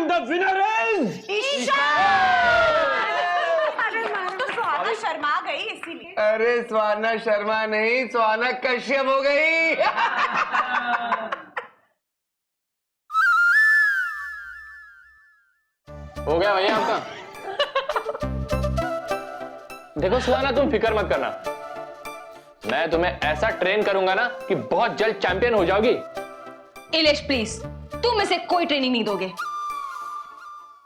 And the winner is सुहाना शर्मा गई इसीलिए। अरे सुहाना शर्मा नहीं, सुहाना कश्यप हो गई। हो गया भैया आपका। देखो सुहाना, तुम फिक्र मत करना, मैं तुम्हें ऐसा ट्रेन करूंगा ना कि बहुत जल्द चैंपियन हो जाओगी। इलेश प्लीज, तुम इसे कोई ट्रेनिंग नहीं दोगे।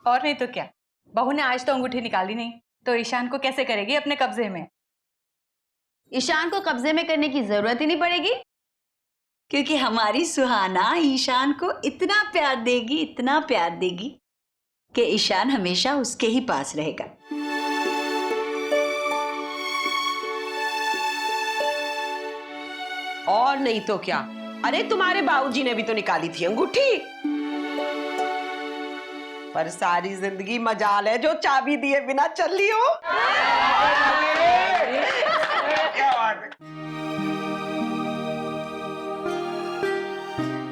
और नहीं तो क्या, बहू ने आज तो अंगूठी निकाली नहीं, तो ईशान को कैसे करेगी अपने कब्जे में? ईशान को कब्जे में करने की जरूरत ही नहीं पड़ेगी, क्योंकि हमारी सुहाना ईशान को इतना प्यार देगी, इतना प्यार देगी कि ईशान हमेशा उसके ही पास रहेगा। और नहीं तो क्या, अरे तुम्हारे बाबूजी ने भी तो निकाली थी अंगूठी। पर सारी जिंदगी मजाल है जो चाबी दिए बिना चल ली हो। क्या बात है।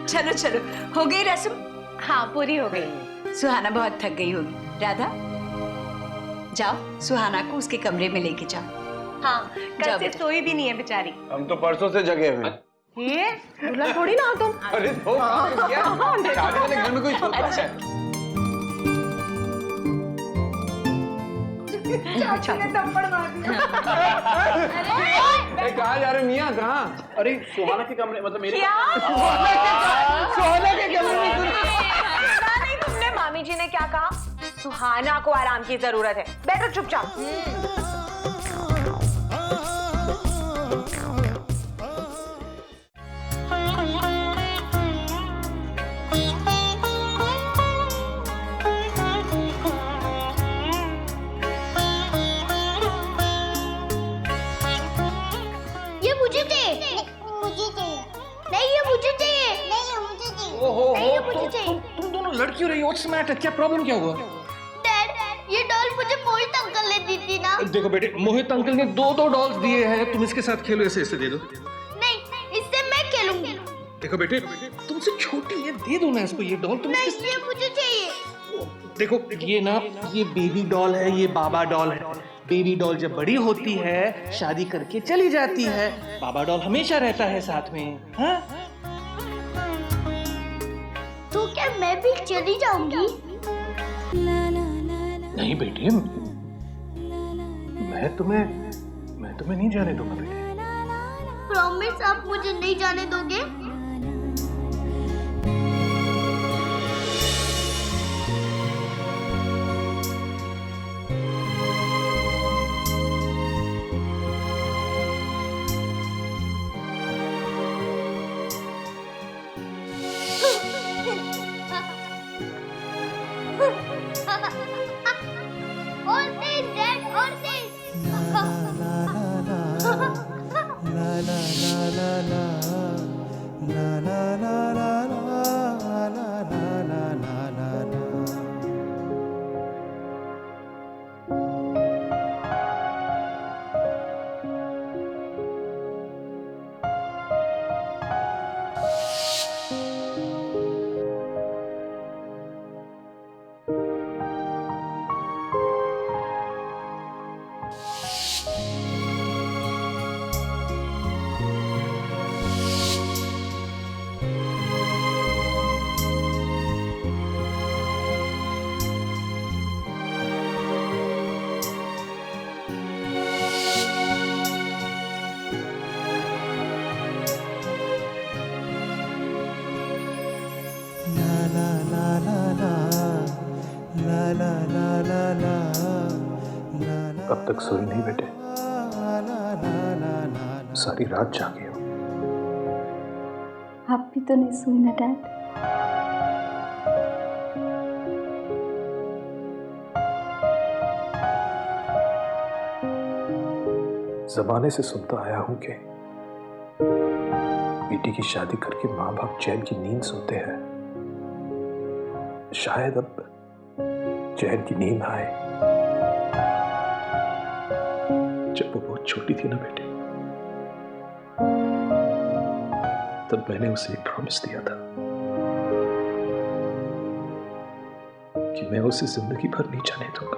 चलो चलो, हो गई रस्म? हाँ, पूरी हो गई। सुहाना बहुत थक गई होगी। राधा, जाओ सुहाना को उसके कमरे में लेके जाओ। हाँ, कल से सोई भी नहीं है बेचारी। हम तो परसों से जगे हुए। ये दूल्हा थोड़ी ना हो तुम। अरे तो शादी वाले घर में कोई सोता है? चाची ने थप्पड़ मार दिया। कहाँ जा रहे मियाँ, कहाँ? अरे सुहाना के कमरे, मतलब मेरे सोना के कमरे में। सुना नहीं तुमने मामी जी ने क्या कहा? सुहाना को आराम की जरूरत है, बैठो चुपचाप। तुम दोनों लड़की हो रही हो, व्हाट्स मैटर? क्या प्रॉब्लम, क्या हुआ? डैड, ये डॉल मुझे मोहित अंकल ने दी थी ना। देखो बेटे, मोहित अंकल ने दो डॉल्स दिए हैं, तुम इसके साथ खेलो, ऐसे दे दो। नहीं, इससे मैं खेलूंगी। देखो बेटे, तुमसे छोटी है, दे दो ना इसको ये डॉल। तुम नहीं, ये मुझे चाहिए। देखो ये ना, ये बेबी डॉल है, ये बाबा डॉल है। बेबी डॉल जब बड़ी होती है शादी करके चली जाती है, बाबा डॉल हमेशा रहता है साथ में। हाँ, तो क्या मैं भी चली जाऊंगी? नहीं बेटे, मैं तुम्हें नहीं जाने दूंगा बेटे। प्रॉमिस, आप मुझे नहीं जाने दोगे? और तेज डैड, और तेज। अब तक सोई नहीं बेटे, सारी रात जागे हो। आप भी तो नहीं सोई ना डैड? जमाने से सुनता आया हूं कि बेटी की शादी करके माँ बाप चैन की नींद सोते हैं। शायद अब चैन की नींद आए। जब वो बहुत छोटी थी ना बेटे, तब मैंने उसे एक प्रॉमिस दिया था कि मैं उसे जिंदगी भर नहीं जाने दूंगा,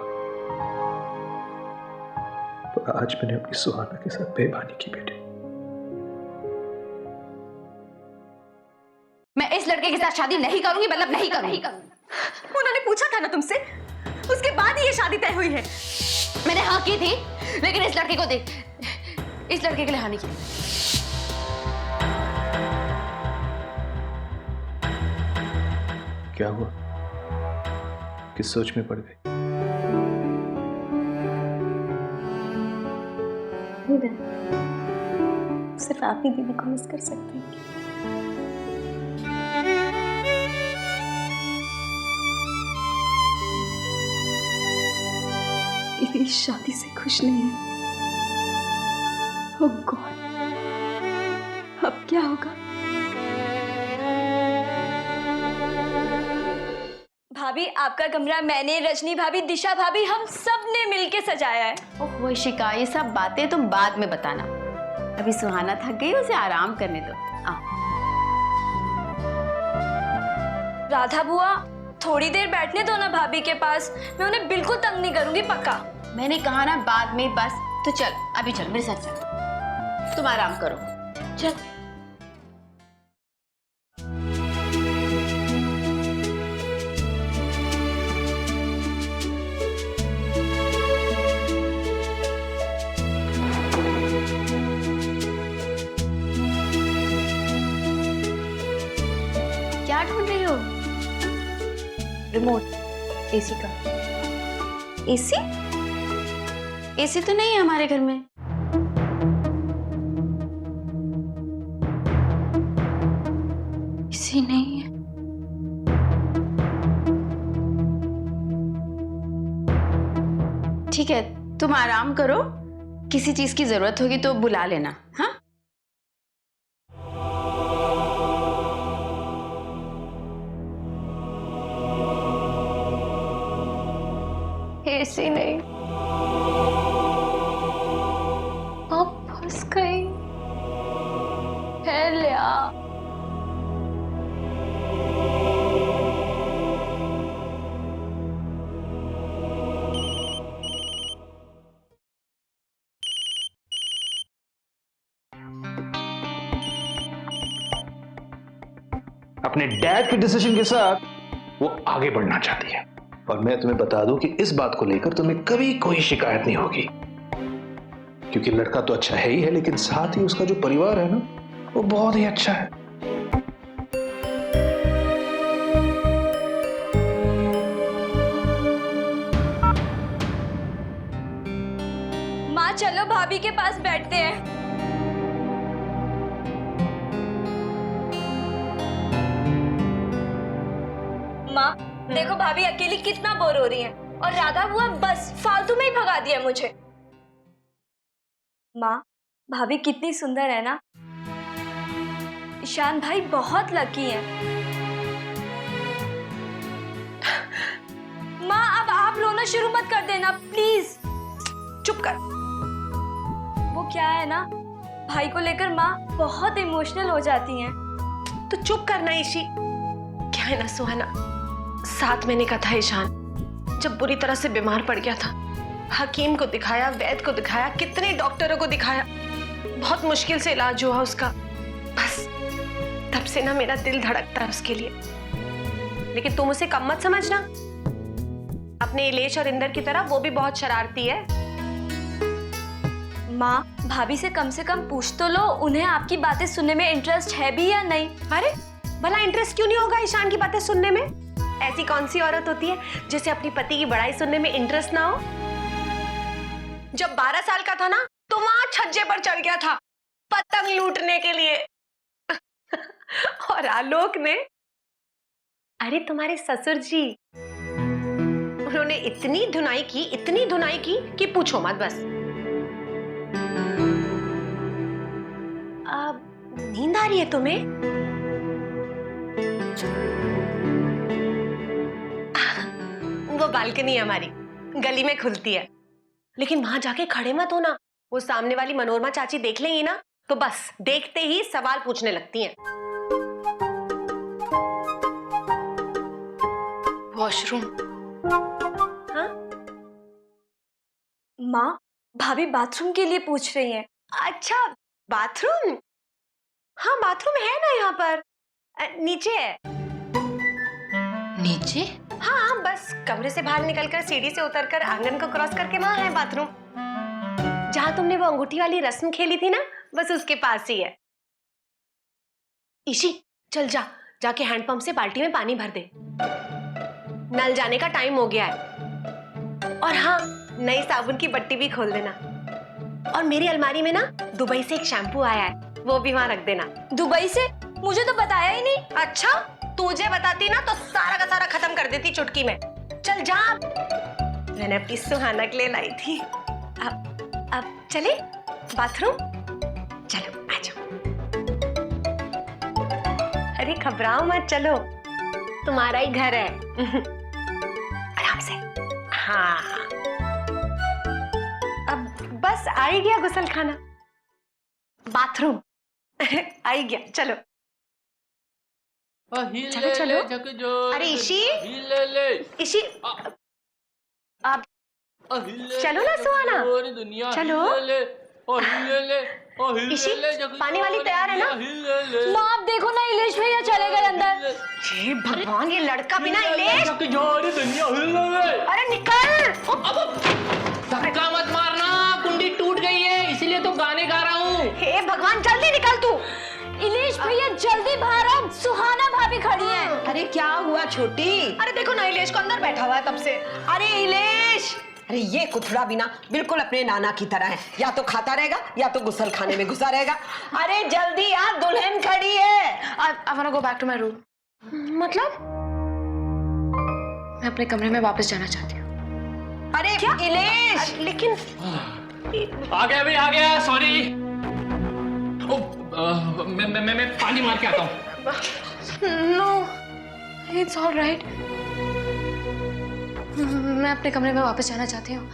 पर आज मैंने अपनी सुहाना के साथ बेईमानी की बेटे। मैं इस लड़के के साथ शादी नहीं करूंगी, मतलब नहीं करूंगी। उन्होंने पूछा था ना तुमसे, उसके बाद ही ये शादी तय हुई है। मैंने हाँ की थी, लेकिन इस लड़के को देख, इस लड़के के लिए हाँ नहीं की। क्या हुआ? किस सोच में पड़ गई? सिर्फ आप ही दीदी को मिस कर सकते हैं। दीदी इस शादी से खुश नहीं है। ओह गॉड, अब क्या होगा? भाभी, आपका कमरा मैंने, रजनी भाभी, दिशा भाभी, हम सब ने मिलके सजाया है। ओह शिका, ये सब बातें तुम बाद में बताना। अभी सुहाना थक गई, उसे आराम करने दो। राधा बुआ, थोड़ी देर बैठने दो ना भाभी के पास। मैं उन्हें बिल्कुल तंग नहीं करूंगी, पक्का। मैंने कहा ना बाद में, बस। तो चल, अभी चल मेरे साथ चल, तुम आराम करो। चल। क्या ढूंढ रही हो? रिमोट एसी का। एसी? एसी तो नहीं है हमारे घर में। एसी नहीं है। ठीक है, तुम आराम करो, किसी चीज की जरूरत होगी तो बुला लेना। हाँ, एसी नहीं, आप फंस गई। है लिया। अपने डैड के डिसीजन के साथ वो आगे बढ़ना चाहती है, और मैं तुम्हें बता दूं कि इस बात को लेकर तुम्हें कभी कोई शिकायत नहीं होगी, क्योंकि लड़का तो अच्छा है ही है, लेकिन साथ ही उसका जो परिवार है ना, वो बहुत ही अच्छा है। माँ, चलो भाभी के पास बैठते हैं। माँ, देखो भाभी अकेली कितना बोर हो रही है, और राधा बुआ बस फालतू में ही भगा दिया मुझे। माँ, भाभी कितनी सुंदर है ना। ईशान भाई बहुत लकी है। माँ, अब आप रोना शुरू मत कर देना प्लीज। चुप कर। वो क्या है ना, भाई को लेकर माँ बहुत इमोशनल हो जाती हैं। तो चुप करना ईशी। क्या है ना सुहाना, 7 महीने का था ईशान जब बुरी तरह से बीमार पड़ गया था। हकीम को दिखाया, वैद्य को दिखाया, कितने डॉक्टरों को दिखाया, बहुत मुश्किल से इलाज हुआ उसका। बस तब से ना मेरा दिल धड़कता है उसके लिए। लेकिन तुम उसे कम मत समझना, अपने इलेश और इंदर की तरह वो भी बहुत शरारती है। माँ, भाभी से कम पूछ तो लो, उन्हें आपकी बातें सुनने में इंटरेस्ट है भी या नहीं। अरे भला इंटरेस्ट क्यों नहीं होगा ईशान की बातें सुनने में? ऐसी कौन सी औरत होती है जिसे अपनी पति की बड़ाई सुनने में इंटरेस्ट ना हो? जब 12 साल का था ना, तो वहां छज्जे पर चढ़ गया था पतंग लूटने के लिए। और आलोक ने, अरे तुम्हारे ससुर जी, उन्होंने इतनी धुनाई की कि पूछो मत। बस अब नींद आ रही है तुम्हें? वो बालकनी है हमारी, गली में खुलती है, लेकिन वहां जाके खड़े मत होना। वो सामने वाली मनोरमा चाची देख लेंगी ना, तो बस देखते ही सवाल पूछने लगती हैं। वॉशरूम हाँ? माँ, भाभी बाथरूम के लिए पूछ रही हैं। अच्छा, बाथरूम? हाँ, बाथरूम है ना यहाँ पर। नीचे है। नीचे? हाँ, बस कमरे से बाहर निकलकर सीढ़ी से उतरकर आंगन को क्रॉस करके वहां है बाथरूम। जहां तुमने वो अंगूठी वाली रस्म खेली थी ना, बस उसके पास ही है। ईशी, चल जाके हैंडपंप से बाल्टी में पानी भर दे। नल जाने का टाइम हो गया है। और हाँ, नई साबुन की बट्टी भी खोल देना। और मेरी अलमारी में ना दुबई से एक शैम्पू आया है, वो भी वहां रख देना। दुबई से? मुझे तो बताया ही नहीं। अच्छा, तुझे बताती ना तो सारा का सारा खत्म कर देती चुटकी में। चल जा, मैंने अपनी सुहाना के लिए लाई थी। अब चले बाथरूम? चलो आ जाओ। अरे घबराओ मत, चलो, तुम्हारा ही घर है। आराम से। हाँ, अब बस आ ही गया गुसल खाना, बाथरूम आ ही गया। चलो चलो चलो। अरे ईशी, ईशी, अब चलो ना सुहाना, चलो। ईशी, पानी वाली तैयार है ना? माँ, आप देखो ना, इलेश भैया चले गए अंदर। हे भगवान, ये लड़का बिना इलेश। अरे निकल। धक्का मत मारना, कुंडी टूट गई है, इसीलिए तो गाने गा रहा हूँ। हे भगवान, जल्दी निकल तू। इलेश भैया जल्दी बाहर आओ, सुहाना भाभी खड़ी है। अरे क्या हुआ छोटी? अरे देखो ना, इलेश को अंदर बैठा हुआ है तब से। अरे इलेश, अरे ये कुथड़ा बिना बिल्कुल अपने नाना की तरह है, या तो खाता रहेगा या तो गुसल खाने में घुसा रहेगा। अरे जल्दी आ, दुल्हन खड़ी है। I wanna go back to my room. मतलब? मैं अपने कमरे में वापस जाना चाहती हूँ। अरे क्या? इलेश, लेकिन आ गया भाई, आ गया, सॉरी। मैं पानी मार के आता हूँ। No, it's all right. मैं अपने कमरे में वापस जाना चाहती हूँ।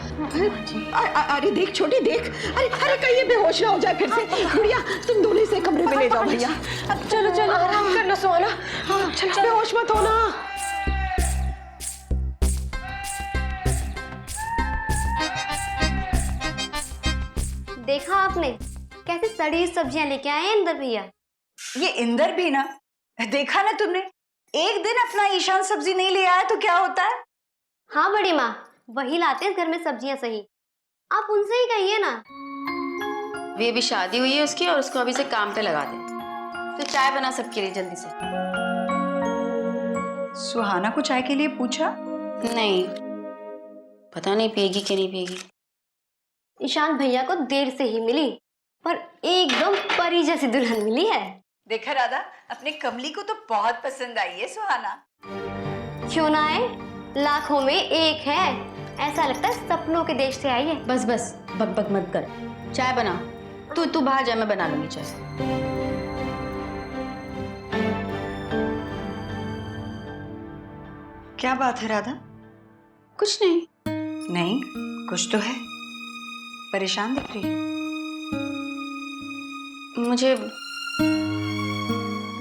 अरे देख छोटी, देख, अरे अरे कहीं ये बेहोश ना हो जाए फिर से। गुड़िया, तुम दोनों इसे कमरे में ले जाओ भैया। चलो चलो, आराम कर लो सुहाना। चलो, बेहोश मत होना। देखा आपने कैसे सड़ी सब्जियां लेके आए हैं इंदर भैया। ये इंदर भी ना, देखा ना तुमने, एक दिन अपना ईशान सब्जी नहीं ले आया तो क्या होता है। हाँ बड़ी माँ, वही लाते हैं घर में सब्जियां सही। आप उनसे ही कहिए ना। वे अभी शादी हुई है उसकी और उसको अभी से काम पे लगा दे। तो चाय बना सबके लिए जल्दी से। सुहाना को चाय के लिए पूछा? नहीं, पता नहीं पिएगी कि नहीं पिएगी। ईशान भैया को देर से ही मिली, पर एकदम परी जैसी दुल्हन मिली है। देखा राधा, अपने कमली को तो बहुत पसंद आई है सुहाना। क्यों ना है, लाखों में एक है। ऐसा लगता है सपनों के देश से आई है। बस बस, बकबक मत कर, चाय बना। तू बाहर जा, मैं बना लूंगी चाय। क्या बात है राधा? कुछ नहीं। नहीं, कुछ तो है। परेशान दिख रही है। मुझे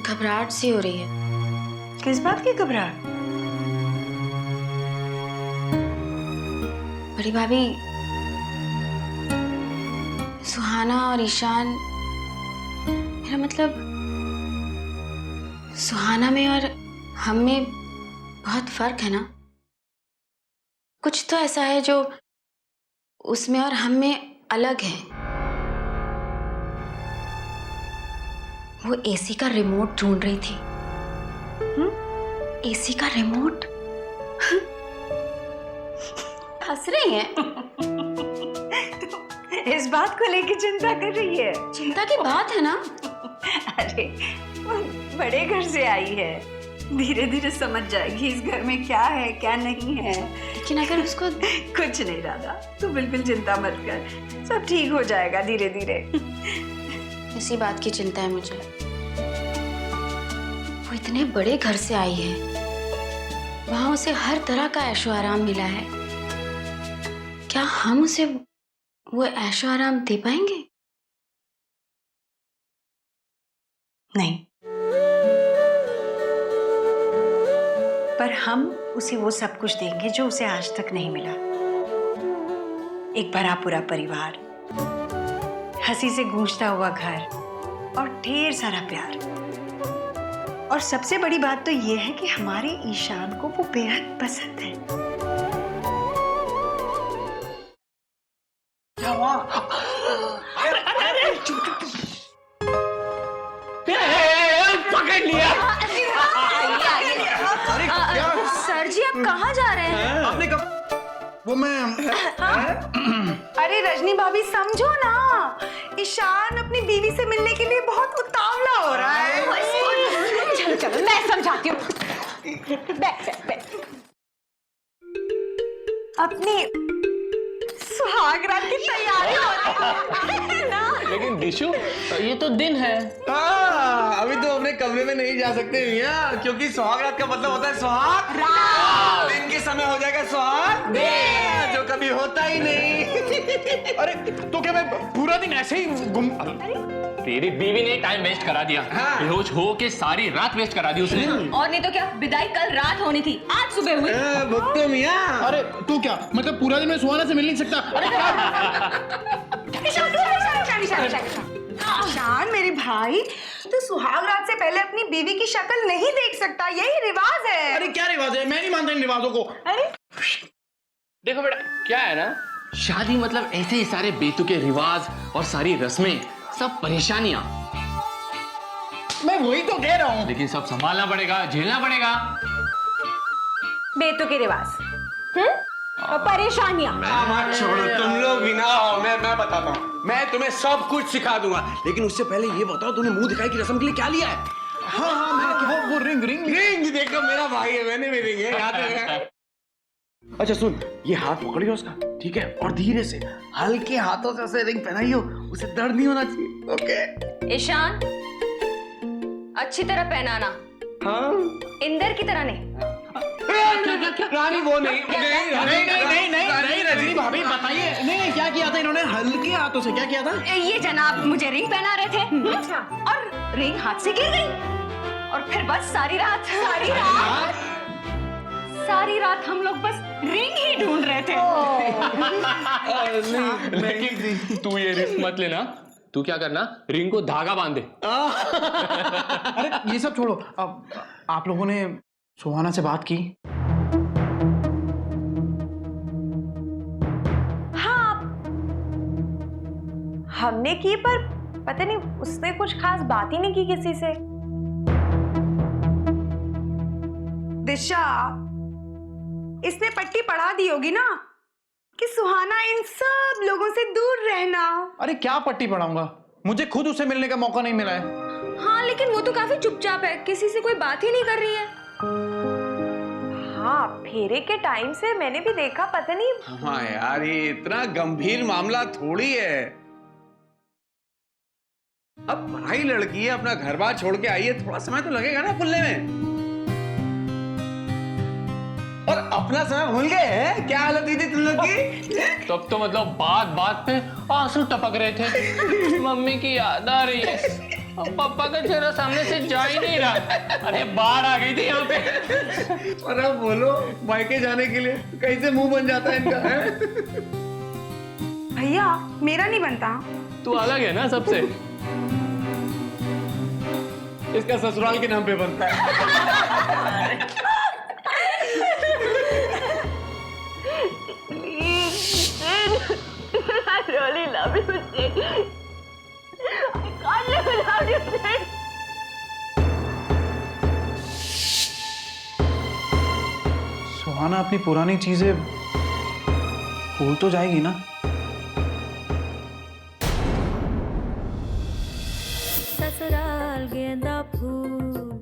घबराहट सी हो रही है। किस बात की घबराहट? बड़ी भाभी, सुहाना और ईशान, मेरा मतलब सुहाना में और हम में बहुत फर्क है ना। कुछ तो ऐसा है जो उसमें और हम में अलग है। वो एसी का रिमोट ढूंढ रही थी। एसी का रिमोट। हंस रही हैं? इस बात को लेके चिंता कर रही है? चिंता की बात है ना। अरे वो बड़े घर से आई है, धीरे धीरे समझ जाएगी इस घर में क्या है क्या नहीं है। लेकिन अगर उसको कुछ नहीं राधा, तू बिल्कुल चिंता मत कर, सब ठीक हो जाएगा धीरे धीरे। इसी बात की चिंता है मुझे। वो इतने बड़े घर से आई है, वहां उसे हर तरह का ऐशो आराम मिला है। क्या हम उसे वो ऐशो आराम दे पाएंगे? नहीं, पर हम उसे वो सब कुछ देंगे जो उसे आज तक नहीं मिला। एक भरा पूरा परिवार, हंसी से गूंजता हुआ घर और ढेर सारा प्यार। और सबसे बड़ी बात तो ये है कि हमारे ईशान को वो बेहद पसंद है। क्या हुआ? पकड़ लिया। सर जी आप कहाँ जा रहे हैं? आपने कब वो मैं अरे रजनी भाभी समझो ना, ईशान अपनी बीवी से मिलने के लिए बहुत उतावला हो रहा है। चलो चलो मैं समझाती हूँ। बैठ बैठ बैठ। अपनी सुहागरात की तैयारी हो रही है ना। लेकिन दिशु, ये तो दिन है। अभी तो अपने कमरे में नहीं जा सकते मियां, क्योंकि सुहागरात का मतलब होता है सुहाग रात। दिन के समय हो जाएगा सुहाग जो कभी होता ही नहीं। अरे तो क्या मैं पूरा दिन ऐसे ही गुम? तेरी बीवी ने टाइम वेस्ट करा दिया। बेहोश हो के सारी रात वेस्ट करा दी उसने। और नहीं तो क्या, विदाई कल रात होनी थी, आज सुबह हुई। भुगतो मियां। अरे तू क्या मतलब पूरा दिन मैं सुहाना से मिल नहीं सकता? ईशान मेरे भाई, तो सुहाग रात से पहले अपनी बीवी की शक्ल नहीं देख सकता, यही रिवाज है। अरे क्या रिवाज है? मैं नहीं मानता इन रिवाजों को। अरे देखो बेटा, क्या है ना, शादी मतलब ऐसे ही सारे बेतुके रिवाज और सारी रस्में, सब परेशानियां। मैं वही तो कह रहा हूँ। लेकिन सब संभालना पड़ेगा, झेलना पड़ेगा। बेतुके रिवाज और परेशानियां। मत छोड़ो तुम लोग भी ना। मैं बताता हूँ, मैं तुम्हें सब कुछ सिखा दूंगा, लेकिन उससे पहले ये बताओ तूने मुंह दिखाई की रस्म के लिए क्या लिया है? हाँ मैंने वो रिंग देखो मेरा भाई है, मैंने भी रिंग है, याद है। अच्छा सुन, ये हाथ पकड़ियो उसका, ठीक है? और धीरे से हल्के हाथों से उसे रिंग पहनाइयो, उसे दर्द नहीं होना चाहिए। ओके ईशान, अच्छी तरह पहनाना। हाँ इंदर की तरह नहीं। रानी वो नहीं रजनी भाभी बताइए। नहीं क्या किया था इन्होंने? हल्के हाथों से क्या किया था? ये जनाब मुझे रिंग पहना रहे थे और रिंग हाथ से गिर गई, और फिर बस सारी रात हम लोग बस रिंग ही ढूंढ रहे थे। लेकिन तू ये रिस्क मत लेना। तू क्या करना, रिंग को धागा बांध दे। अरे ये सब छोड़ो, अब आप लोगों ने सुहाना से बात की? हाँ हमने की, पर पता नहीं उसने कुछ खास बात ही नहीं की किसी से। दिशा, इसने पट्टी पढ़ा दी होगी ना कि सुहाना इन सब लोगों से दूर रहना। अरे क्या पट्टी पढ़ाऊंगा, मुझे खुद उसे मिलने का मौका नहीं मिला है। हाँ लेकिन वो तो काफी चुपचाप है, किसी से कोई बात ही नहीं कर रही है। हाँ फेरे के टाइम से मैंने भी देखा, पता नहीं। हाँ यार, ये इतना गंभीर मामला थोड़ी है। अब पढ़ाई लड़की है, अपना घर बार छोड़ के आई है, थोड़ा समय तो लगेगा ना खुलने में। और अपना समय भूल गए हैं? क्या हालत हुई थी तुम लोग की? तब तो मतलब बात पे आंसू टपक रहे थे। मम्मी की याद आ रही है, अब पापा का चेहरा सामने से जा ही नहीं रहा। अरे बाढ़ आ गई थी यहाँ पे। और अब बोलो, मायके जाने के लिए कैसे मुंह बन जाता है इनका, है? भैया मेरा नहीं बनता। तू अलग है ना सबसे। इसका ससुराल के नाम पे बनता है। I really love you, Sid. I can't live without you, Sid. सुहाना अपनी पुरानी चीजें भूल तो जाएगी ना? ससुराल गेंदा फूल।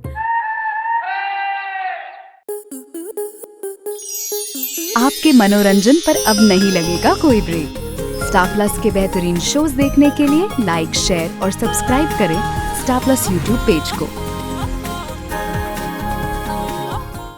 आपके मनोरंजन पर अब नहीं लगेगा कोई ब्रेक। स्टार प्लस के बेहतरीन शोज देखने के लिए लाइक, शेयर और सब्सक्राइब करें स्टार प्लस यूट्यूब पेज को।